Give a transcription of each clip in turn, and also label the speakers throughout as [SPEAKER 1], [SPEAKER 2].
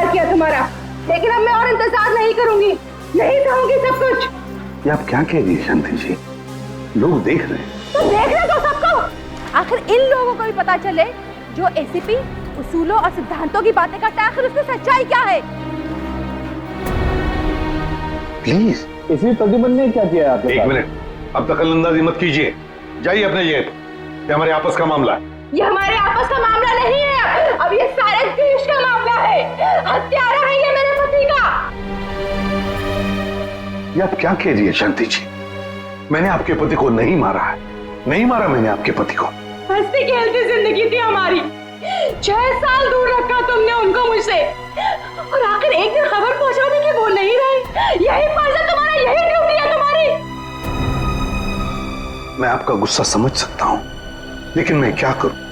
[SPEAKER 1] इंतजार किया तुम्हारा, लेकिन अब मैं और इंतजार नहीं करूंगी, नहीं सहूंगी सब कुछ।
[SPEAKER 2] ये आप क्या कह रही है शांति जी? लोग देख रहे हैं।
[SPEAKER 1] तो देख रहे तो सबको, आखिर इन लोगों को भी पता चले जो एसीपी उसूलों और सिद्धांतों की बातें करता है, आखिर उसकी सच्चाई क्या है।
[SPEAKER 2] प्लीज।
[SPEAKER 3] इसी प्रद्युमन ने क्या किया आपके साथ?
[SPEAKER 2] एक मिनट, अब दखलंदाजी मत कीजिए, जाइए अपने जगह पे। ये हमारे आपस का मामला है।
[SPEAKER 1] ये हमारे आपस का मामला नहीं है, अब ये सारे देश का मामला है। हत्यारा है ये मेरे पति का।
[SPEAKER 2] ये आप क्या कह रही है शांति जी? मैंने आपके पति को नहीं मारा है, नहीं मारा मैंने आपके पति को।
[SPEAKER 1] हंसती खेलती जिंदगी थी हमारी, 6 साल दूर रखा तुमने उनको मुझसे, और आखिर एक दिन खबर पहुंचा दी कि वो नहीं रहे। यही फर्ज है तुम्हारा, यही ड्यूटी है तुम्हारी।
[SPEAKER 2] मैं आपका गुस्सा समझ सकता हूं, लेकिन मैं क्या करूं?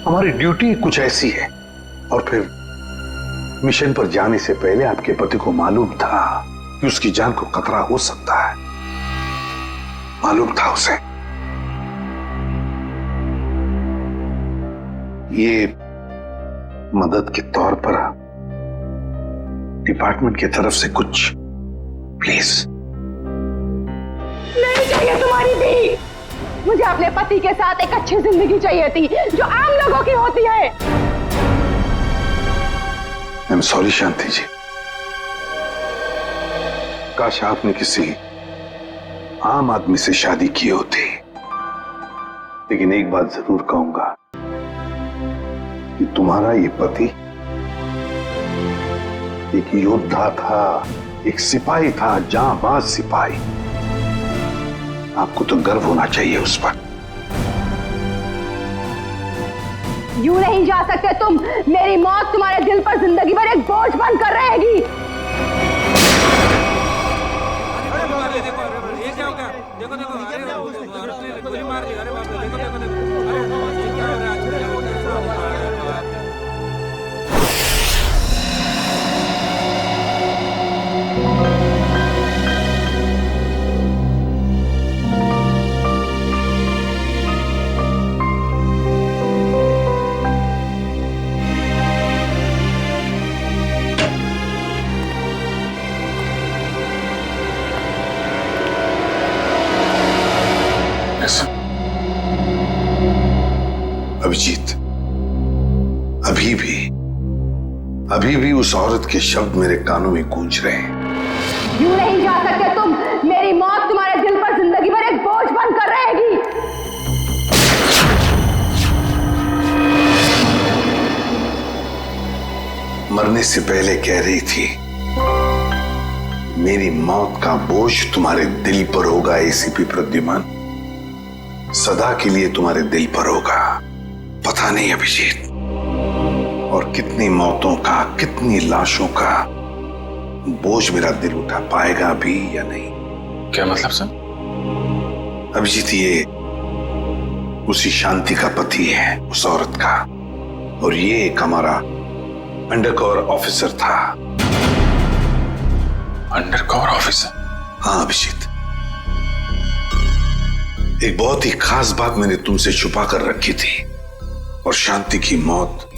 [SPEAKER 2] हमारी ड्यूटी कुछ ऐसी है। और फिर मिशन पर जाने से पहले आपके पति को मालूम था कि उसकी जान को खतरा हो सकता है, मालूम था उसे। ये मदद के तौर पर डिपार्टमेंट की तरफ से कुछ प्लीज।
[SPEAKER 1] नहीं चाहिए तुम्हारी भी, मुझे अपने पति के साथ एक अच्छी जिंदगी चाहिए थी जो आम लोगों की होती है।
[SPEAKER 2] आई एम सॉरी शांति जी, काश आपने किसी आम आदमी से शादी की होती, लेकिन एक बात जरूर कहूंगा कि तुम्हारा ये पति एक योद्धा था, एक सिपाही था, जांबाज सिपाही। आपको तो गर्व होना चाहिए उस पर।
[SPEAKER 1] यूं नहीं जा सकते तुम, मेरी मौत तुम्हारे दिल पर जिंदगी भर एक बोझ बनकर रहेगी।
[SPEAKER 4] देखो देखो, अरे गोली मार दी, अरे बाप रे, देखो देखो देखो, अरे ये क्या हो रहा है आजकल?
[SPEAKER 2] अभिजीत, अभी भी उस औरत के शब्द मेरे कानों में गूंज रहे हैं।
[SPEAKER 1] यूं नहीं जा सकते तुम, मेरी मौत तुम्हारे दिल पर जिंदगी भर एक बोझ बनकर रहेगी।
[SPEAKER 2] मरने से पहले कह रही थी, मेरी मौत का बोझ तुम्हारे दिल पर होगा एसीपी प्रद्युमन, सदा के लिए तुम्हारे दिल पर होगा। पता नहीं अभिजीत, और कितनी मौतों का, कितनी लाशों का बोझ मेरा दिल उठा पाएगा भी या नहीं।
[SPEAKER 5] क्या मतलब सर?
[SPEAKER 2] अभिजीत, ये उसी शांति का पति है, उस औरत का, और ये एक हमारा अंडरकवर ऑफिसर था।
[SPEAKER 5] Undercover officer?
[SPEAKER 2] हाँ अभिजीत, एक बहुत ही खास बात मैंने तुमसे छुपा कर रखी थी, और शांति की मौत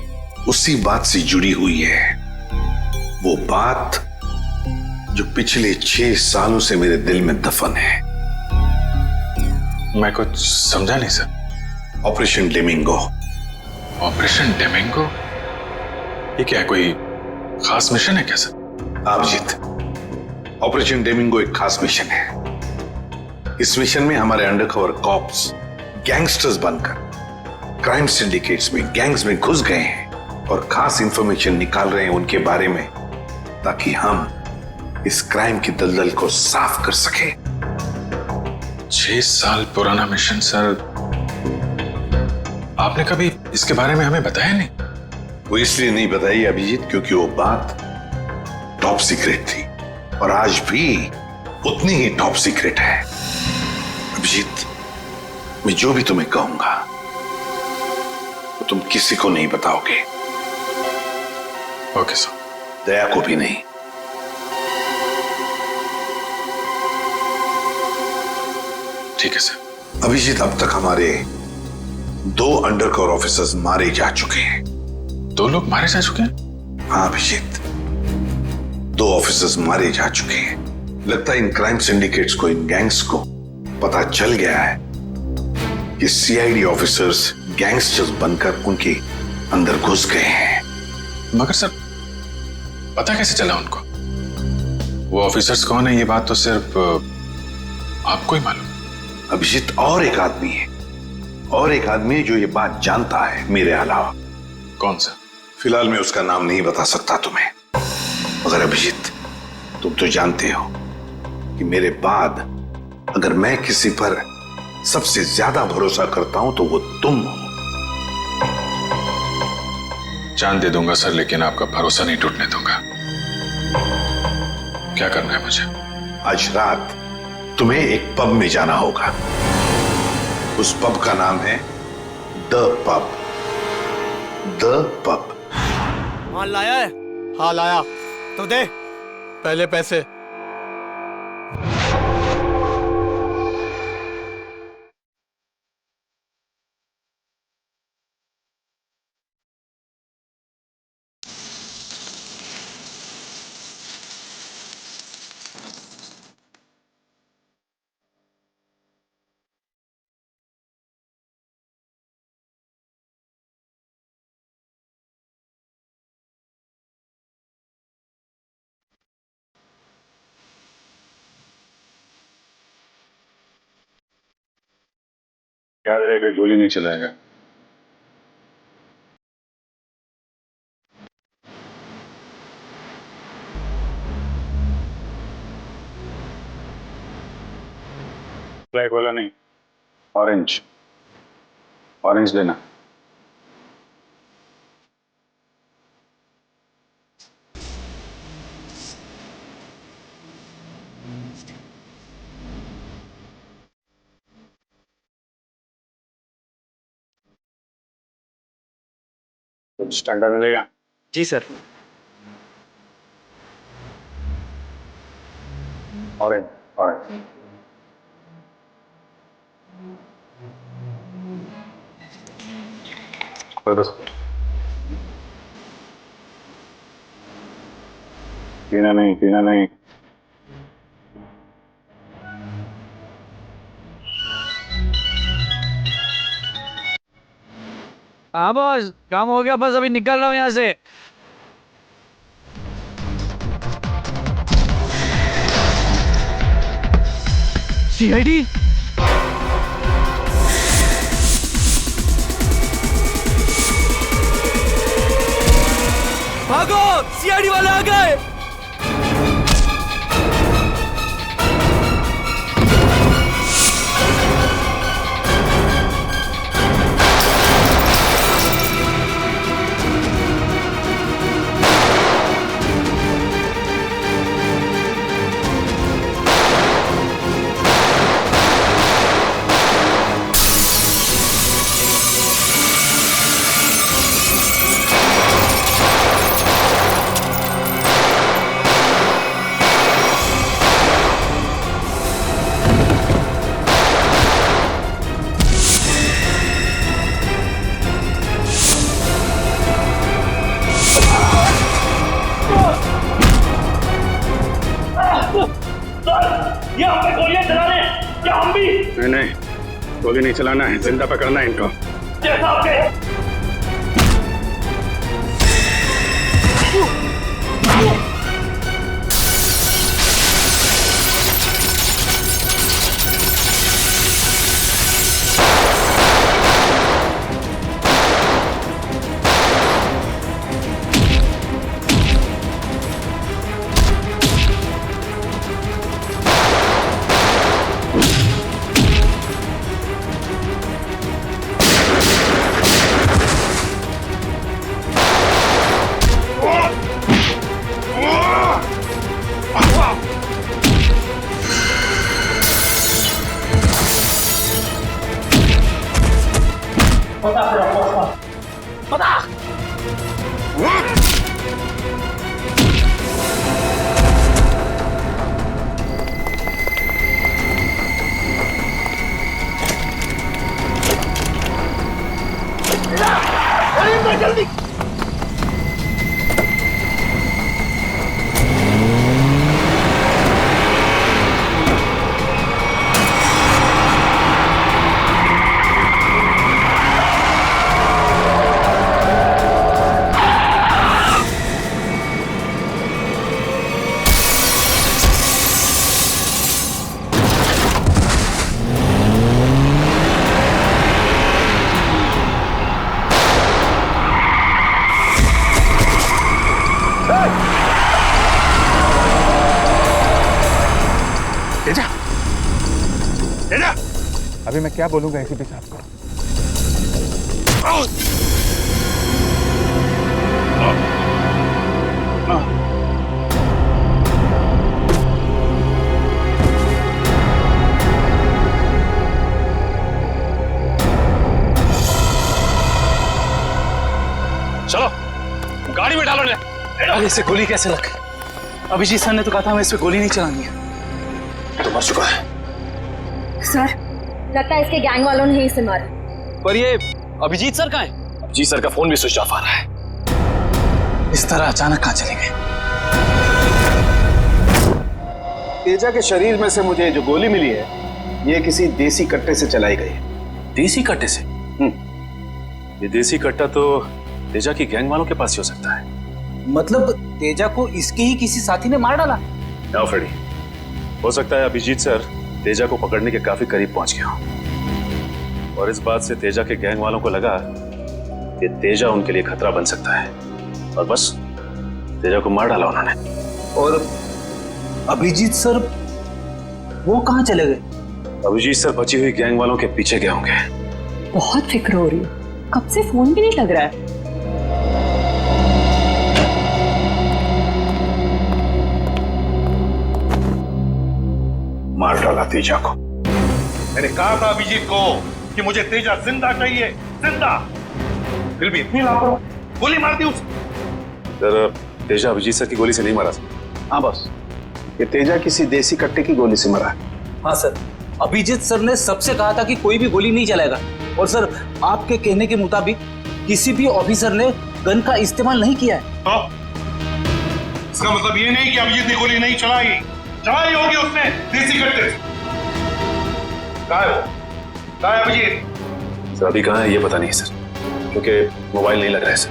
[SPEAKER 2] उसी बात से जुड़ी हुई है। वो बात जो पिछले 6 सालों से मेरे दिल में दफन है।
[SPEAKER 5] मैं कुछ समझा नहीं सर।
[SPEAKER 2] ऑपरेशन डेमिंगो।
[SPEAKER 5] ऑपरेशन डेमिंगो? ये क्या है, कोई खास मिशन है क्या सर?
[SPEAKER 2] अभिजीत, ऑपरेशन डेमिंगो एक खास मिशन है। इस मिशन में हमारे अंडरकवर कॉप्स गैंगस्टर्स बनकर क्राइम सिंडिकेट्स में, गैंग्स में घुस गए हैं और खास इंफॉर्मेशन निकाल रहे हैं उनके बारे में, ताकि हम इस क्राइम की दलदल को साफ कर सके।
[SPEAKER 5] 6 साल पुराना मिशन सर। आपने कभी इसके बारे में हमें बताया नहीं?
[SPEAKER 2] वो इसलिए नहीं बताई अभिजीत, क्योंकि वो बात टॉप सीक्रेट थी, और आज भी उतनी ही टॉप सीक्रेट है। अभिजीत, मैं जो भी तुम्हें कहूंगा वो तुम किसी को नहीं बताओगे।
[SPEAKER 5] Okay sir.
[SPEAKER 2] दया को भी नहीं।
[SPEAKER 5] ठीक है सर।
[SPEAKER 2] अभिजीत, अब तक हमारे 2 अंडरकवर ऑफिसर्स मारे जा चुके हैं।
[SPEAKER 5] 2 लोग मारे जा चुके हैं?
[SPEAKER 2] हाँ अभिजीत, 2 ऑफिसर्स मारे जा चुके हैं। लगता है इन क्राइम सिंडिकेट्स को, इन गैंग्स को पता चल गया है कि सीआईडी ऑफिसर्स गैंगस्टर्स बनकर उनके अंदर घुस गए हैं।
[SPEAKER 5] मगर सर, पता कैसे चला उनको? वो ऑफिसर्स कौन है ये बात तो सिर्फ आपको ही मालूम।
[SPEAKER 2] अभिजीत, और एक आदमी है, और एक आदमी जो ये बात जानता है मेरे अलावा।
[SPEAKER 5] कौन सा?
[SPEAKER 2] फिलहाल मैं उसका नाम नहीं बता सकता तुम्हें, मगर अभिजीत, तुम तो जानते हो कि मेरे बाद अगर मैं किसी पर सबसे ज्यादा भरोसा करता हूं तो वो तुम हो।
[SPEAKER 5] जान दे दूंगा सर, लेकिन आपका भरोसा नहीं टूटने दूंगा। क्या करना है मुझे?
[SPEAKER 2] आज रात तुम्हें एक पब में जाना होगा। उस पब का नाम है द पब। The pub.
[SPEAKER 6] माल लाया है? हाँ लाया। तो दे पहले पैसे।
[SPEAKER 5] याद रहेगा, गोली नहीं चलाएगा। ब्लैक वाला नहीं, ऑरेंज। ऑरेंज लेना। स्टैंडर्ड मिलेगा?
[SPEAKER 6] जी सर।
[SPEAKER 5] ऑरेंज। ऑरेंज। पीना नहीं, पीना नहीं।
[SPEAKER 6] हाँ बॉस, काम हो गया, बस अभी निकल रहा हूँ यहाँ से। सीआईडी? भागो, सीआईडी वाले आ गए।
[SPEAKER 5] नहीं, गोली नहीं चलाना है, जिंदा पकड़ना है इनको।
[SPEAKER 7] जैसा आपके
[SPEAKER 6] जल्दी
[SPEAKER 5] तेजा,
[SPEAKER 3] अभी मैं क्या बोलूंगा एसीपी साहब को?
[SPEAKER 5] चलो गाड़ी में डालो ले।
[SPEAKER 7] अरे इसे गोली कैसे लग गई? अभिजीत सर ने तो कहा था हमें इस पे गोली नहीं चलानी है।
[SPEAKER 5] तो मर चुका है।
[SPEAKER 1] सर लगता है इसके गैंग वालों ने ही इसे मारा।
[SPEAKER 7] पर ये अभिजीत सर कहाँ है?
[SPEAKER 5] अभिजीत सर का फोन भी स्विच ऑफ आ रहा है।
[SPEAKER 7] इस तरह अचानक कहाँ चले गए?
[SPEAKER 8] तेजा के शरीर में से मुझे जो गोली मिली है ये किसी देसी कट्टे से चलाई गई है।
[SPEAKER 5] देसी कट्टे से? ये देसी कट्टा तो तेजा की गैंग वालों के पास ही हो सकता है।
[SPEAKER 7] मतलब तेजा को इसके ही किसी साथी ने मार डाला?
[SPEAKER 5] ना फ्रेडी, हो सकता है अभिजीत सर तेजा को पकड़ने के काफी करीब पहुंच गया हो और इस बात से तेजा के गैंग वालों को लगा कि तेजा उनके लिए खतरा बन सकता है और बस तेजा को मार डाला उन्होंने।
[SPEAKER 7] और अभिजीत सर वो कहाँ चले गए?
[SPEAKER 5] अभिजीत सर बची हुई गैंग वालों के पीछे गए होंगे।
[SPEAKER 1] बहुत फिक्र हो रही है, कब से फोन भी नहीं लग रहा है।
[SPEAKER 2] मार डाला तेजा को।
[SPEAKER 9] मैंने कहा था अभिजीत को कि मुझे तेजा जिंदा चाहिए, जिंदा। फिर भी इतनी लापरवाही, गोली मार दी उसे।
[SPEAKER 5] सर तेजा अभिजीत सर की गोली से नहीं मारा।
[SPEAKER 8] हाँ बस, ये तेजा किसी देसी कट्टे की गोली से मरा है।
[SPEAKER 7] हाँ सर, अभिजीत सर ने सबसे कहा था कि कोई भी गोली नहीं चलाएगा और सर आपके कहने के मुताबिक किसी भी ऑफिसर ने गन का इस्तेमाल नहीं किया है।
[SPEAKER 9] तो इसका मतलब ये नहीं कि अभिजीत ने गोली नहीं चलाई, चलाई होगी उसने देसी कट्टे से। कहाँ है वो? कहाँ है अभिजीत?
[SPEAKER 5] सर अभी कहाँ है ये पता नहीं सर, क्योंकि मोबाइल नहीं लग रहा है सर।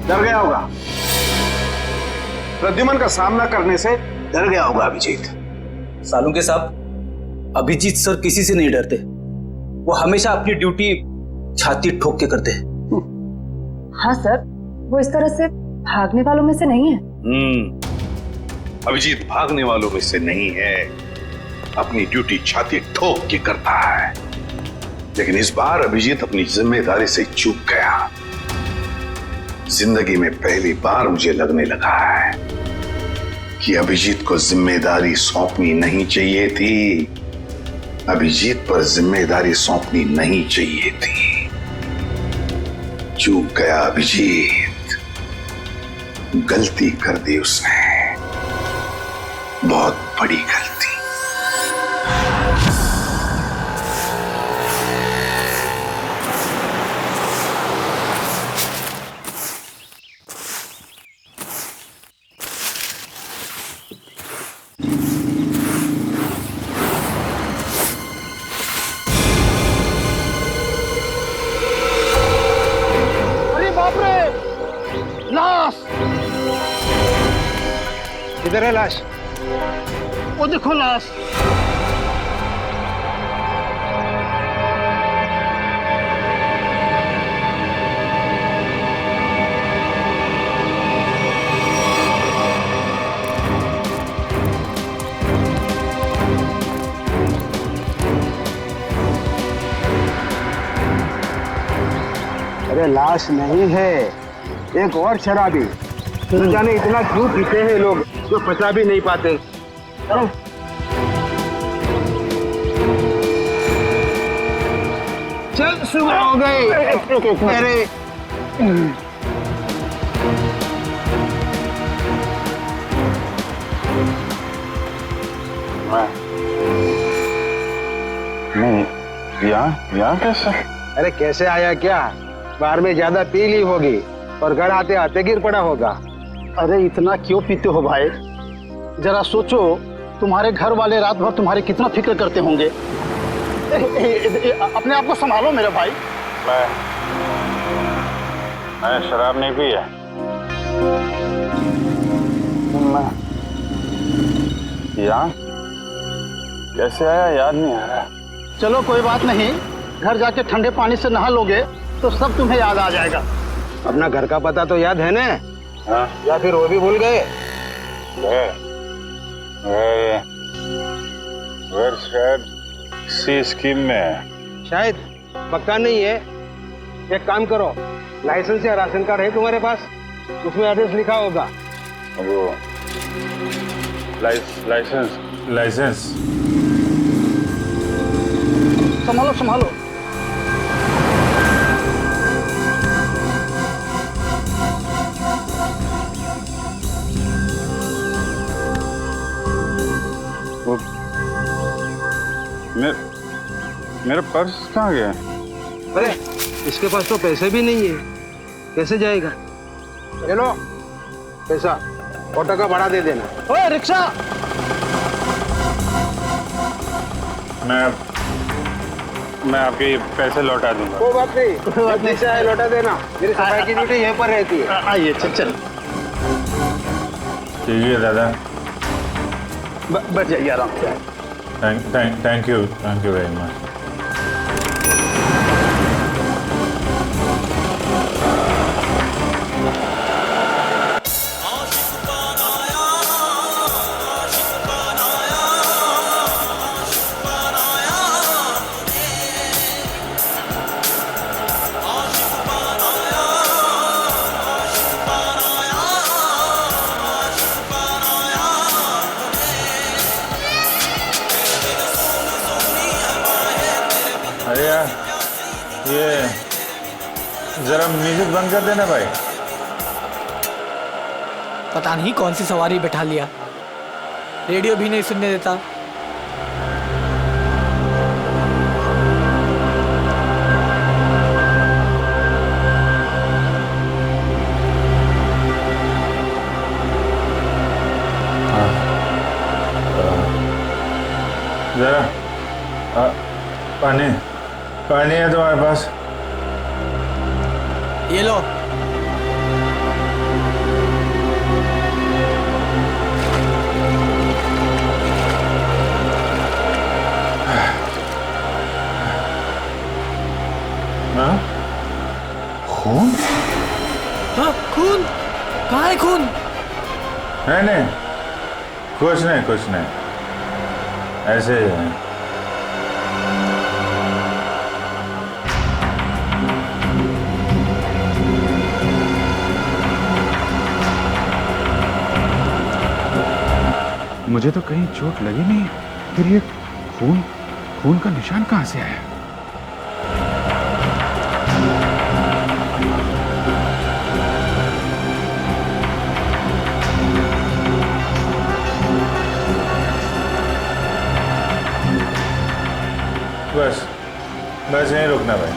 [SPEAKER 8] डर गया होगा, प्रद्युमन का सामना करने से डर गया होगा अभिजीत।
[SPEAKER 7] सालुंके साहब, अभिजीत सर किसी से नहीं डरते, वो हमेशा अपनी ड्यूटी छाती ठोक के करते हैं।
[SPEAKER 1] हाँ सर, वो इस तरह से भागने वालों में से नहीं है।
[SPEAKER 2] अभिजीत भागने वालों में से नहीं है, अपनी ड्यूटी छाती ठोक के करता है। लेकिन इस बार अभिजीत अपनी जिम्मेदारी से चूक गया। जिंदगी में पहली बार मुझे लगने लगा है कि अभिजीत को जिम्मेदारी सौंपनी नहीं चाहिए थी। अभिजीत पर जिम्मेदारी सौंपनी नहीं चाहिए थी। चूक गया अभिजीत, गलती कर दी उसने, बहुत बड़ी गलती।
[SPEAKER 8] किधर है लाश?
[SPEAKER 3] वो देखो लाश।
[SPEAKER 8] अरे लाश नहीं है, एक और शराबी। न जाने इतना क्यों पीते हैं लोग जो पचा भी नहीं पाते। चल सुबह हो गई। अरे
[SPEAKER 3] नहीं, यहाँ कैसे?
[SPEAKER 8] अरे कैसे आया क्या? बाहर में ज्यादा पी ली होगी और घर आते आते गिर पड़ा होगा।
[SPEAKER 3] अरे इतना क्यों पीते हो भाई? जरा सोचो, तुम्हारे घर वाले रात भर तुम्हारे कितना फिक्र करते होंगे। अपने आप को संभालो मेरे भाई।
[SPEAKER 9] मैं शराब नहीं पी है।
[SPEAKER 3] यहाँ
[SPEAKER 9] कैसे आया याद नहीं आ रहा।
[SPEAKER 3] चलो कोई बात नहीं, घर जाके ठंडे पानी से नहा लोगे तो सब तुम्हें याद आ जाएगा।
[SPEAKER 8] अपना घर का पता तो याद है ना?
[SPEAKER 9] हाँ?
[SPEAKER 8] या फिर वो भी भूल गए?
[SPEAKER 9] Where? Where? Where's Red? C scheme में है।
[SPEAKER 8] शायद पक्का नहीं है। एक काम करो, लाइसेंस या राशन कार्ड है तुम्हारे पास? उसमें एड्रेस लिखा होगा।
[SPEAKER 9] वो लाइसेंस
[SPEAKER 3] संभालो संभालो।
[SPEAKER 9] वो मेरा पर्स कहाँ गया?
[SPEAKER 8] अरे इसके पास तो पैसे भी नहीं है, कैसे जाएगा? ले लो पैसा, ऑटो का भाड़ा दे देना।
[SPEAKER 3] ओए रिक्शा!
[SPEAKER 9] मैं आपके पैसे लौटा दूंगा।
[SPEAKER 8] कोई बात नहीं, रिक्शा है लौटा देना। मेरी सफाई की ड्यूटी यहीं पर रहती है।
[SPEAKER 3] आइए चल चल।
[SPEAKER 9] ठीक है दादा,
[SPEAKER 3] बैठ जाइए आराम से।
[SPEAKER 9] Thank you very much. अरे यार, ये जरा म्यूजिक बंद कर देना भाई।
[SPEAKER 6] पता नहीं कौन सी सवारी बैठा लिया, रेडियो भी नहीं सुनने देता।
[SPEAKER 9] जरा पानी है तुम्हारे पास?
[SPEAKER 6] ये लो।
[SPEAKER 9] खून?
[SPEAKER 6] हाँ, खून? कहाँ है खून?
[SPEAKER 9] नहीं, कुछ नहीं, ऐसे ही है।
[SPEAKER 10] मुझे तो कहीं चोट लगी नहीं, फिर ये खून का निशान कहाँ से आया?
[SPEAKER 9] बस यहीं रुकना भाई।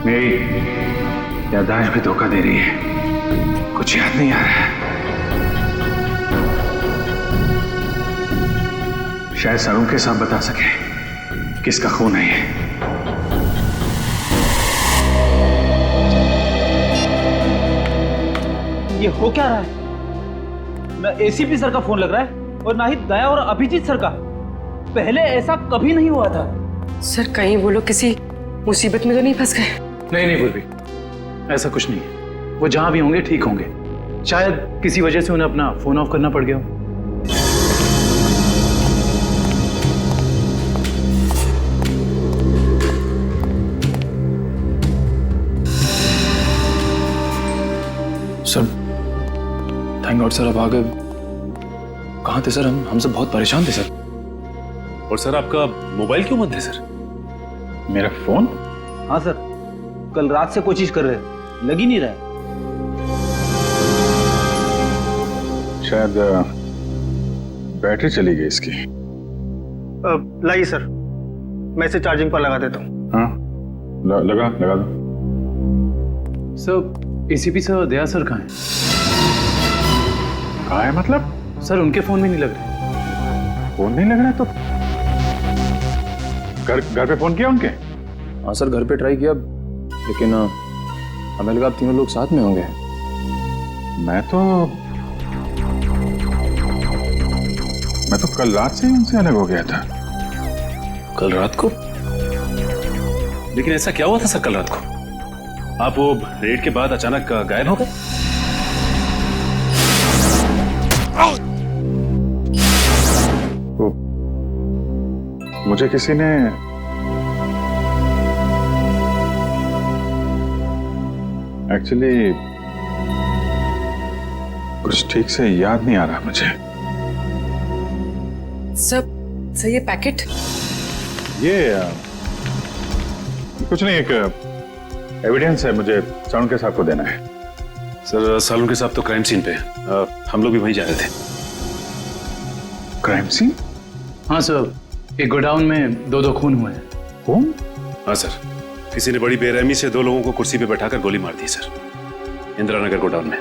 [SPEAKER 10] मेरी याददाश्त भी धोखा दे रही है, कुछ याद नहीं आ रहा है। शायद सरों के साथ बता सके किसका खून है
[SPEAKER 7] ये हो क्या रहा है? न एसीपी सर का फोन लग रहा है और ना ही दया और अभिजीत सर का। पहले ऐसा कभी नहीं हुआ था।
[SPEAKER 1] सर कहीं वो लोग किसी मुसीबत में तो नहीं फंस गए?
[SPEAKER 10] नहीं नहीं पूर्वी, ऐसा कुछ नहीं है। वो जहां भी होंगे ठीक होंगे। शायद किसी वजह से उन्हें अपना फोन ऑफ करना पड़ गया हो।
[SPEAKER 11] सर थैंक गॉड सर, अब आ गए। कहाँ थे सर? हम सब बहुत परेशान थे सर।
[SPEAKER 5] और सर आपका मोबाइल क्यों बंद है सर?
[SPEAKER 10] मेरा फोन?
[SPEAKER 7] हाँ सर, कल रात से कोशिश कर रहे हैं, लग ही नहीं रहा है।
[SPEAKER 10] शायद बैटरी चली गई इसकी।
[SPEAKER 3] लाइए सर, मैं इसे चार्जिंग पर लगा देता हूँ।
[SPEAKER 10] हाँ लगा दो। सर एसीपी सर, दया सर कहाँ हैं? कहाँ है मतलब? सर उनके फोन में नहीं लग रहे। फोन नहीं लग रहा तो घर पे फोन किया उनके?
[SPEAKER 11] हाँ सर घर पे ट्राई किया, लेकिन हमें लगा आप तीनों लोग साथ में होंगे।
[SPEAKER 10] मैं तो कल रात से ही उनसे अलग हो गया था।
[SPEAKER 5] कल रात को? लेकिन ऐसा क्या हुआ था सर कल रात को? आप वो रेड के बाद अचानक गायब हो गए?
[SPEAKER 10] मुझे किसी ने एक्चुअली कुछ ठीक से याद नहीं आ रहा मुझे।
[SPEAKER 1] सर ये पैकेट?
[SPEAKER 10] ये कुछ नहीं, एक एविडेंस है, मुझे सालुन के साहब को देना है।
[SPEAKER 5] सर सालुन के साहब तो क्राइम सीन पे हैं। हम लोग भी वहीं जा रहे थे।
[SPEAKER 10] Crime scene?
[SPEAKER 11] हाँ सर, एक गोडाउन में दो खून हुए हैं।
[SPEAKER 10] खून?
[SPEAKER 5] हाँ सर, किसी ने बड़ी बेरहमी से 2 लोगों को कुर्सी पे बैठाकर गोली मार दी सर, इंदिरा नगर गोडाउन में।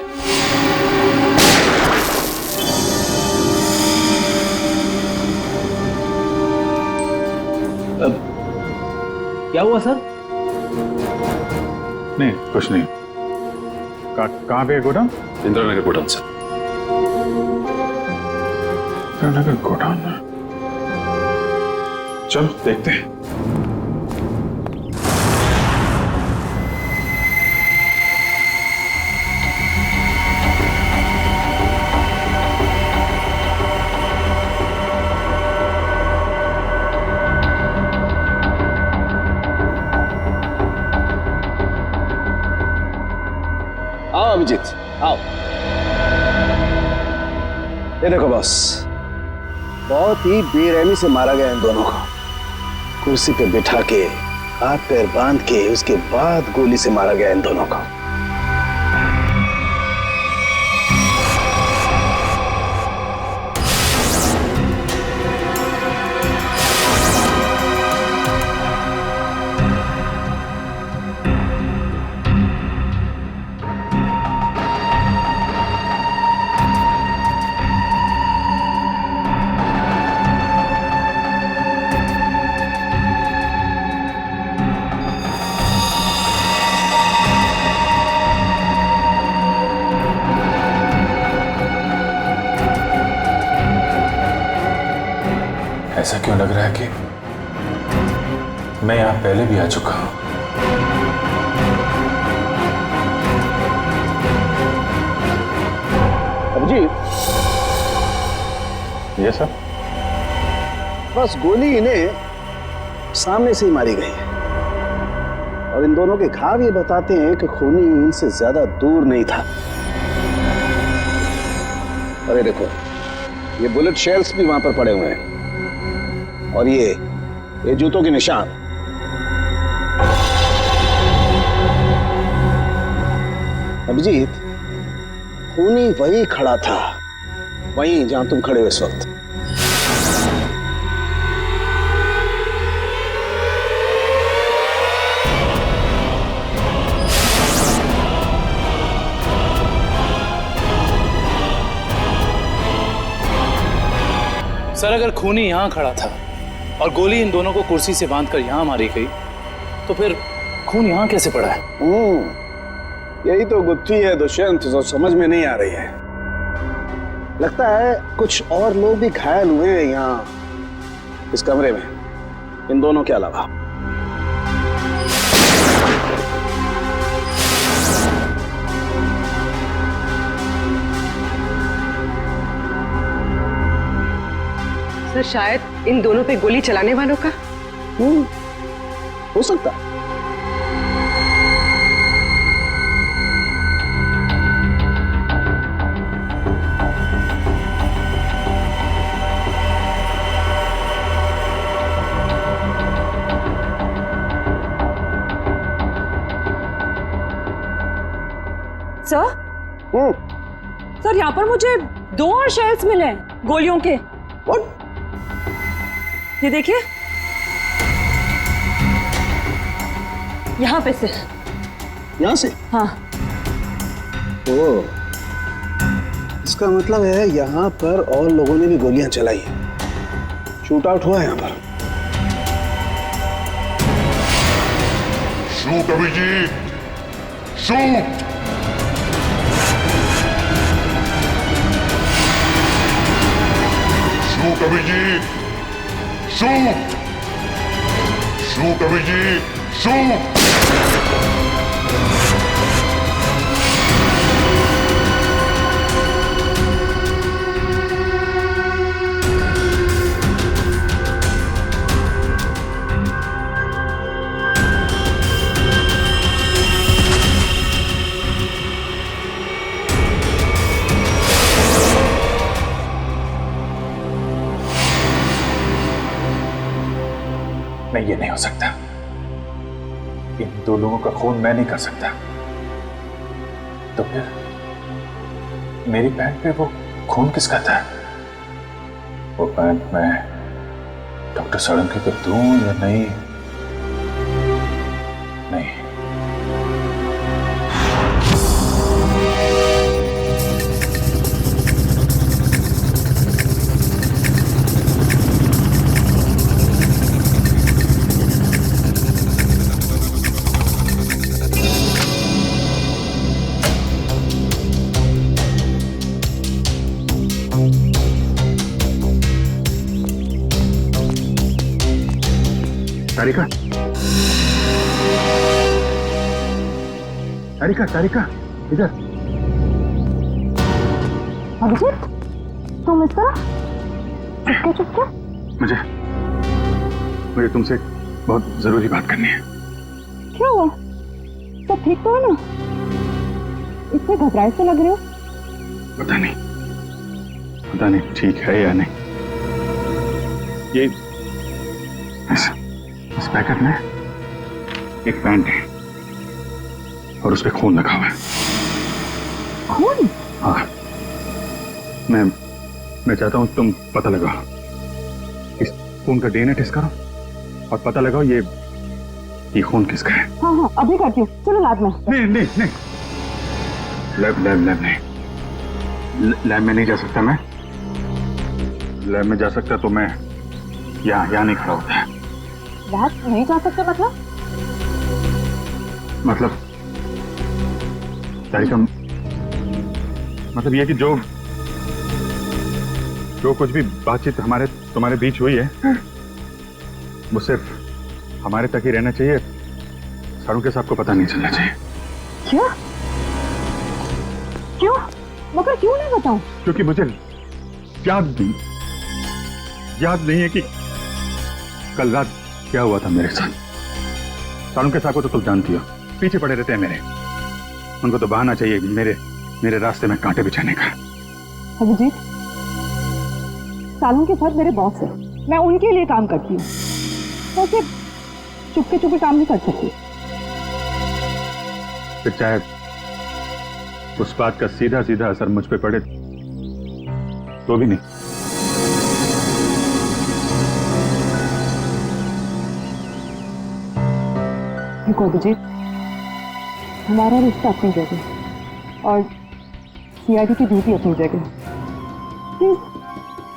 [SPEAKER 7] क्या हुआ सर?
[SPEAKER 10] नहीं कुछ नहीं। कहाँ पे है godown?
[SPEAKER 5] Indira Nagar godown sir.
[SPEAKER 10] Indira Nagar godown में? चल देखते हैं।
[SPEAKER 3] आओ अभिजीत, आओ। ये देखो बॉस, बहुत ही बेरहमी से मारा गया इन दोनों को। कुर्सी पे बिठा के, हाथ पैर बांध के, उसके बाद गोली से मारा गया इन दोनों को।
[SPEAKER 11] ऐसा क्यों लग रहा है कि मैं यहां पहले भी आ चुका हूं?
[SPEAKER 3] अभिजीत,
[SPEAKER 10] ये सर?
[SPEAKER 3] बस गोली इन्हें सामने से ही मारी गई है, और इन दोनों के घाव ये बताते हैं कि खूनी इनसे ज्यादा दूर नहीं था। अरे देखो, ये बुलेट शेल्स भी वहां पर पड़े हुए हैं, और ये जूतों के निशान। अभिजीत, खूनी वहीं खड़ा था, वहीं जहां तुम खड़े हो इस वक्त।
[SPEAKER 11] सर अगर खूनी यहां खड़ा था और गोली इन दोनों को कुर्सी से बांधकर यहां मारी गई, तो फिर खून यहां कैसे पड़ा है?
[SPEAKER 3] यही तो गुत्थी है दुष्यंत, जो समझ में नहीं आ रही है। लगता है कुछ और लोग भी घायल हुए हैं यहाँ इस कमरे में, इन दोनों के अलावा।
[SPEAKER 1] सर शायद इन दोनों पे गोली चलाने वालों का
[SPEAKER 3] हो सकता है।
[SPEAKER 1] सर यहाँ पर मुझे 2 और शेल्स मिले हैं गोलियों के। ये देखिए यहाँ पे से।
[SPEAKER 3] यहाँ से?
[SPEAKER 1] हाँ।
[SPEAKER 3] ओ, इसका मतलब है यहाँ पर और लोगों ने भी गोलियां चलाई हैं। शूट आउट हुआ है यहाँ पर।
[SPEAKER 9] Shoot Abhijeet, shoot. Shoot Abhijeet, shoot. Shoot Abhijeet, shoot.
[SPEAKER 5] नहीं, ये नहीं हो सकता। इन 2 लोगों का खून मैं नहीं कर सकता। तो फिर मेरी पैंट पे वो खून किसका था? वो पैंट मैं डॉक्टर साळुंखे को दूं या नहीं? नहीं।
[SPEAKER 9] तारिका, तारिका, तारिका, इधर।
[SPEAKER 1] अभिजीत, तुम इस तरह चुपके?
[SPEAKER 9] मुझे तुमसे बहुत जरूरी बात करनी है।
[SPEAKER 1] क्या हुआ? सब ठीक तो है ना? इतने घबराए से लग रहे हो।
[SPEAKER 9] पता नहीं ठीक है या नहीं। ये इस पैकेट में एक पैंट है और उस पे खून लगा हुआ है।
[SPEAKER 1] खून?
[SPEAKER 9] हाँ, मैं चाहता हूं तुम पता लगाओ, इस खून का डीएनए टेस्ट करो और पता लगाओ ये खून किसका है।
[SPEAKER 1] हाँ, अभी करती हूँ। चलो लैब में।
[SPEAKER 9] नहीं, लैब नहीं। लैब में नहीं जा सकता मैं। लैब में जा सकता तो मैं यहाँ नहीं खड़ा होता है।
[SPEAKER 1] लैब नहीं जा सकते
[SPEAKER 9] मतलब तारिका, मतलब ये कि जो कुछ भी बातचीत तुम्हारे बीच हुई है वो सिर्फ हमारे तक ही रहना चाहिए। साळुंखे साहब को पता नहीं चलना चाहिए।
[SPEAKER 1] क्यों? मगर क्यों नहीं बताऊं?
[SPEAKER 9] क्योंकि मुझे याद नहीं है कि कल रात क्या हुआ था मेरे साथ। साळुंखे साहब को तो तुम जानती हो, पीछे पड़े रहते हैं मेरे। उनको तो बहाना चाहिए मेरे रास्ते में कांटे बिछाने का।
[SPEAKER 1] अभिजीत, साळुंखे साहब मेरे बॉस है, मैं उनके लिए काम करती हूँ। वैसे चुपके काम नहीं कर सकती।
[SPEAKER 9] फिर चाहे उस बात का सीधा असर मुझ पे पड़े तो भी नहीं।
[SPEAKER 1] देखो अभिजीत, हमारा रिश्ता अपनी जगह और सीआईडी की ड्यूटी अपनी जगह। प्लीज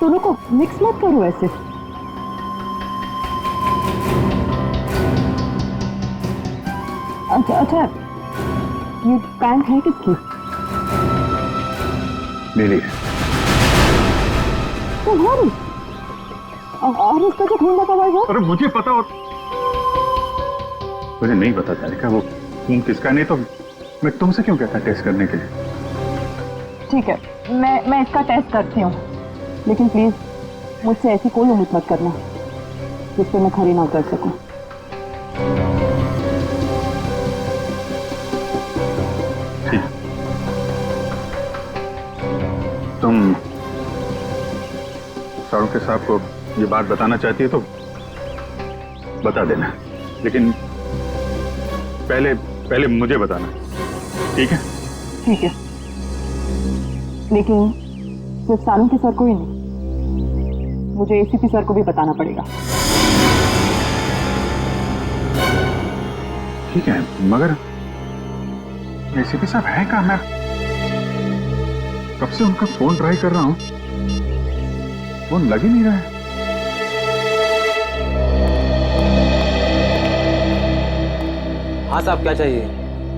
[SPEAKER 1] दोनों को मिक्स मत करो ऐसे। अच्छा, ये पैंट है किसकी?
[SPEAKER 9] मेरी।
[SPEAKER 1] तुम्हारी? और इसका जो खून लगा हुआ है वो?
[SPEAKER 9] अरे मुझे पता और मुझे नहीं पता तारिका वो खून किसका, नहीं तो मैं तुमसे क्यों कहता टेस्ट करने के लिए।
[SPEAKER 1] ठीक है, मैं इसका टेस्ट करती हूँ, लेकिन प्लीज मुझसे ऐसी कोई उम्मीद मत करना जिस पे मैं खरी ना कर सकूं।
[SPEAKER 9] ठीक, तुम शाहरुख के साहब को ये बात बताना चाहती है तो बता देना, लेकिन पहले मुझे बताना, ठीक है?
[SPEAKER 1] ठीक है, लेकिन सिर्फ सालू सर को ही नहीं, मुझे एसीपी सर को भी बताना पड़ेगा।
[SPEAKER 9] ठीक है, मगर एसीपी साहब है कहाँ? मैं कब से उनका फोन ट्राई कर रहा हूँ, फोन लग ही नहीं रहा है।
[SPEAKER 6] हाँ साहब, क्या चाहिए?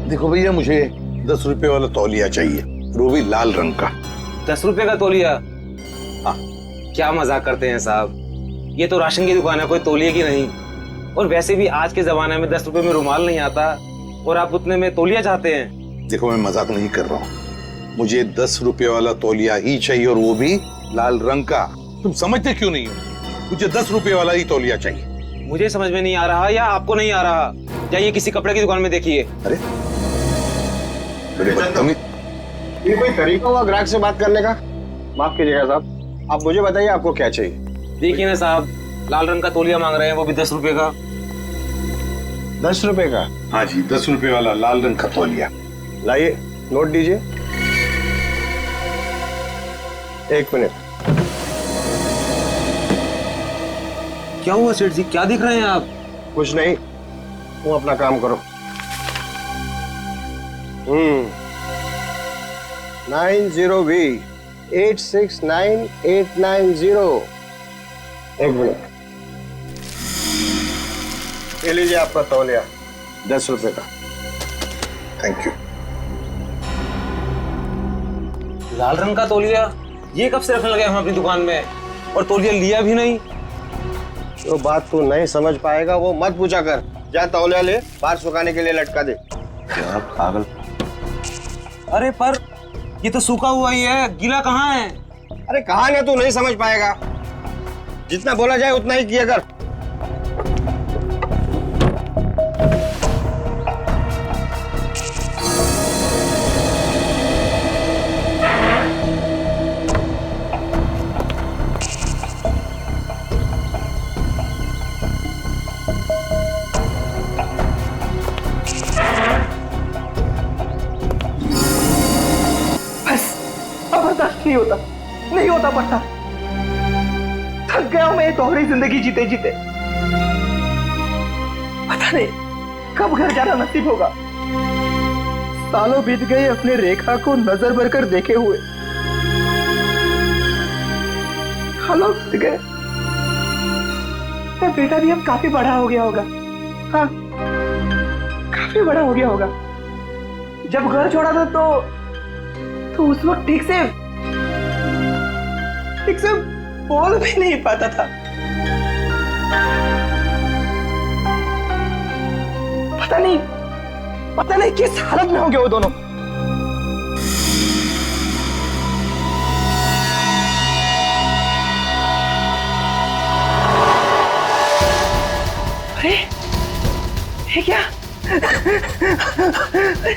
[SPEAKER 2] देखो भैया, मुझे 10 रुपए वाला तौलिया चाहिए, वो भी लाल रंग का।
[SPEAKER 6] 10 रुपए का तौलिया?
[SPEAKER 2] हाँ।
[SPEAKER 6] क्या मजाक करते हैं साहब, ये तो राशन की दुकान है, कोई तौलिए की नहीं। और वैसे भी आज के जमाने में 10 रुपए में रुमाल नहीं आता, और आप उतने में तौलिया चाहते हैं?
[SPEAKER 2] देखो, मैं मजाक नहीं कर रहा हूँ, मुझे 10 रुपए वाला तौलिया ही चाहिए, और वो भी लाल रंग का। तुम समझते क्यों नहीं हो? मुझे 10 रुपए वाला ही तौलिया चाहिए।
[SPEAKER 6] मुझे समझ में नहीं आ रहा या आपको नहीं आ रहा? जाइए किसी कपड़े की दुकान में देखिए।
[SPEAKER 2] अरे बड़े बदतमीज।
[SPEAKER 8] ये कोई तरीका हुआ ग्राहक से बात करने का? माफ कीजिएगा साहब, आप मुझे बताइए आपको क्या चाहिए।
[SPEAKER 6] देखिए ना साहब, लाल रंग का तौलिया मांग रहे हैं, वो भी 10 रुपए का।
[SPEAKER 8] 10 रुपए का?
[SPEAKER 2] हाँ जी, 10 रुपए वाला लाल रंग का तौलिया।
[SPEAKER 8] लाइए, नोट दीजिए। 1 मिनट।
[SPEAKER 6] क्या हुआ सेठ जी, क्या देख रहे हैं आप?
[SPEAKER 8] कुछ नहीं, तुम अपना काम करो। 90V 869890। 1 मिनट। ये लीजिए आपका तौलिया, 10 रुपए का।
[SPEAKER 2] Thank you.
[SPEAKER 6] लाल रंग का तौलिया? ये कब से रखने लगे हम अपनी दुकान में, और तौलिया लिया भी नहीं?
[SPEAKER 8] जो बात तू नहीं समझ पाएगा वो मत पूछा कर। जा तौलिया ले, बाहर सुखाने के लिए लटका दे।
[SPEAKER 6] क्या पागल। अरे पर ये तो सूखा हुआ ही है, गीला कहाँ है?
[SPEAKER 8] अरे कहाँ ना, तू नहीं समझ पाएगा। जितना बोला जाए उतना ही किया कर।
[SPEAKER 12] नहीं होता पड़ता। थक गया हूं मैं ये तोहरी जिंदगी जीते जीते। पता नहीं कब घर जाना नसीब होगा। सालों बीत गए अपने रेखा को नजर भर कर देखे हुए। सालों बीत गए, मेरा बेटा भी अब काफी बड़ा हो गया होगा। हाँ, काफी बड़ा हो गया होगा। जब घर छोड़ा था तो उस वक्त ठीक से बोल भी नहीं पाता था। पता नहीं किस हालत में होंगे वो दोनों। अरे ये क्या?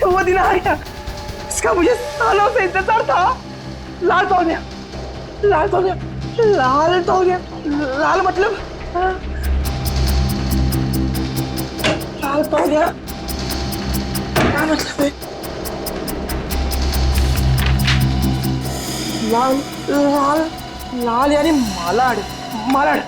[SPEAKER 12] वो दिन आ गया, इसका मुझे सालों से इंतजार था। लाल तौलिया, लाल तौलिया, लाल तौलिया, लाल मतलब लाल तौलिया क्या मतलब है? लाल लाल लाल यानी मालाड, मालाड।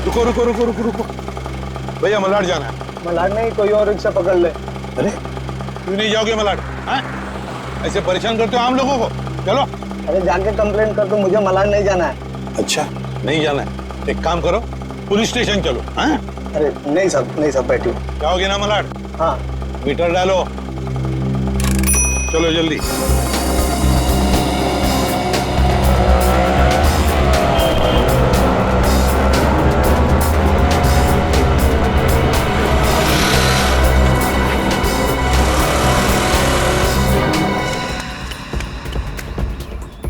[SPEAKER 2] रुको रुको रुको रुको रुको
[SPEAKER 8] भैया मलाड जाना है।
[SPEAKER 3] मलाड नहीं, कोई और रिक्शा पकड़ ले।
[SPEAKER 8] अरे क्यों नहीं जाओगे मलाड? हाँ? ऐसे परेशान करते हो आम लोगों को। चलो।
[SPEAKER 3] अरे जाके कंप्लेंट कर दो, मुझे मलाड नहीं जाना है।
[SPEAKER 8] अच्छा नहीं जाना है, एक काम करो पुलिस स्टेशन चलो। हाँ?
[SPEAKER 3] अरे नहीं सब बैठिए।
[SPEAKER 8] जाओगे ना मलाड?
[SPEAKER 3] हाँ।
[SPEAKER 8] मीटर डालो, चलो जल्दी।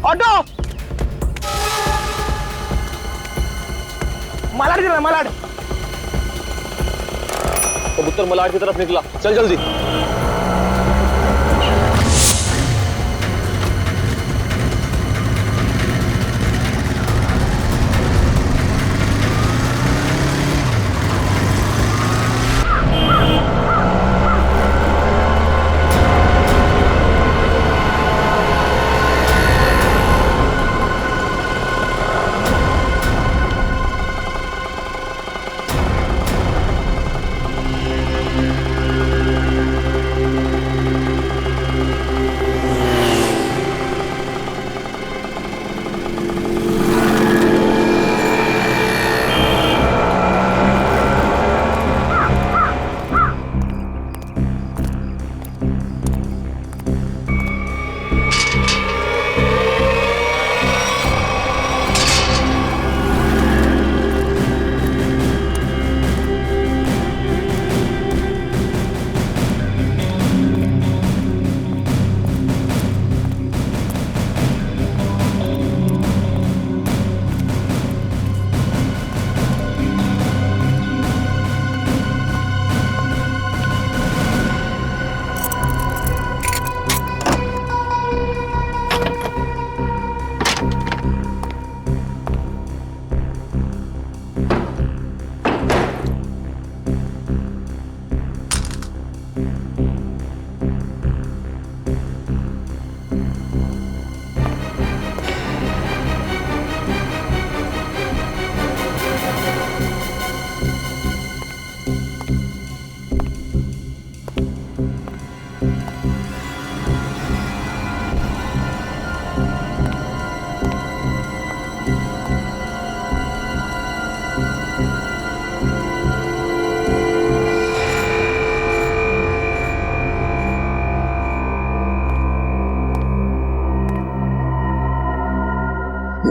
[SPEAKER 12] ऑटो मलाड चला, मलाड।
[SPEAKER 6] कबूतर मलाड की तरफ निकला, चल जल्दी।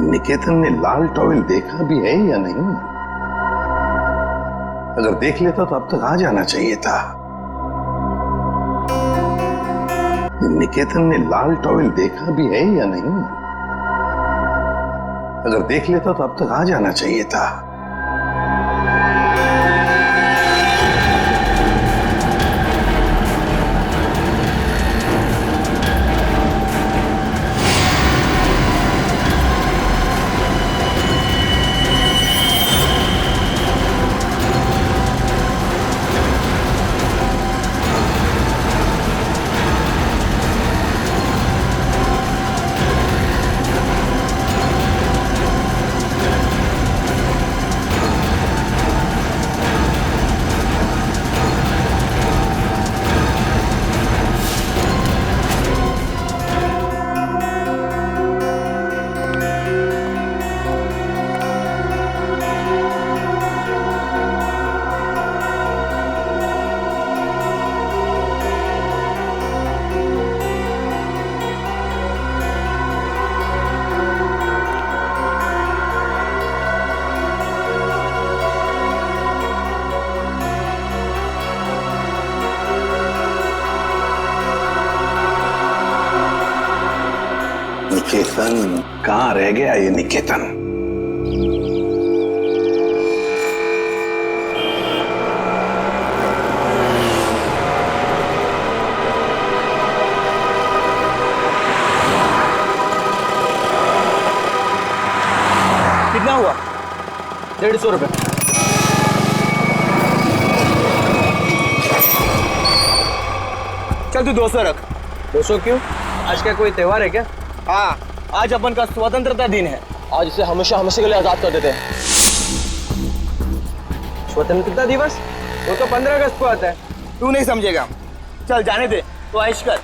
[SPEAKER 2] निकेतन ने लाल टॉवेल देखा भी है या नहीं? अगर देख लेता तो अब तक आ जाना चाहिए था। निकेतन ने लाल टॉवेल देखा भी है या नहीं? अगर देख लेता तो अब तक आ जाना चाहिए था। निकेतन कहाँ रह गया ये निकेतन?
[SPEAKER 12] कितना हुआ? 150 रुपए। चल तू 200 रख। 200 क्यों? आज क्या कोई त्योहार है क्या? हाँ, आज अपन का स्वतंत्रता दिन है। आज इसे हमेशा हमेशा के लिए आजाद कर देते हैं। स्वतंत्रता दिवस?
[SPEAKER 8] वो तो 15 अगस्त को आता है, तू नहीं समझेगा। चल जाने दे, तो ऐश कर।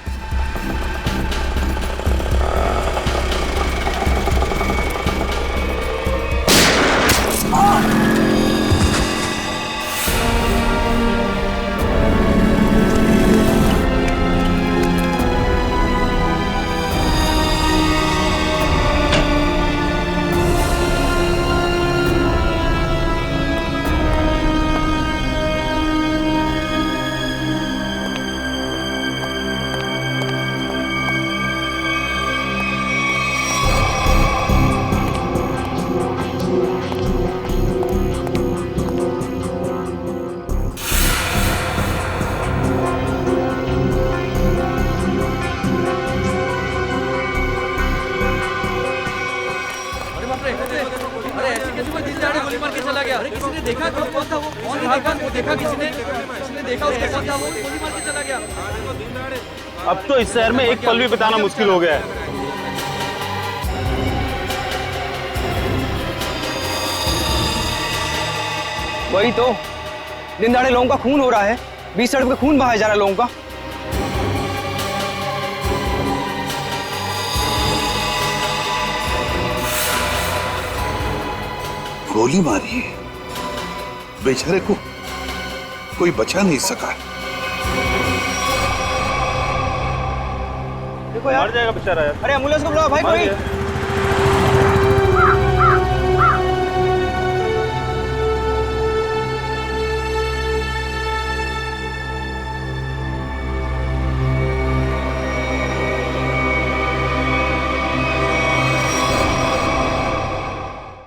[SPEAKER 4] अरे ऐसे कैसे कोई दिन दहाड़े गोली मार के चला गया? अरे किसी ने देखा कौन था वो? कौन था वो? देखा किसी ने देखा उसके कौन था वो? गोली मार के चला गया।
[SPEAKER 5] अब तो इस शहर में एक पल भी बिताना मुश्किल हो गया है।
[SPEAKER 8] वही तो, दिन दहाड़े लोगों का खून हो रहा है, बीच सड़क पे खून बहाया जा रहा है लोगों का।
[SPEAKER 2] गोली मारी है, बेचारे को कोई बचा नहीं सका।
[SPEAKER 8] देखो यार,
[SPEAKER 5] मर जाएगा बेचारा यार।
[SPEAKER 8] अरे एम्बुलेंस को बुलाओ भाई कोई।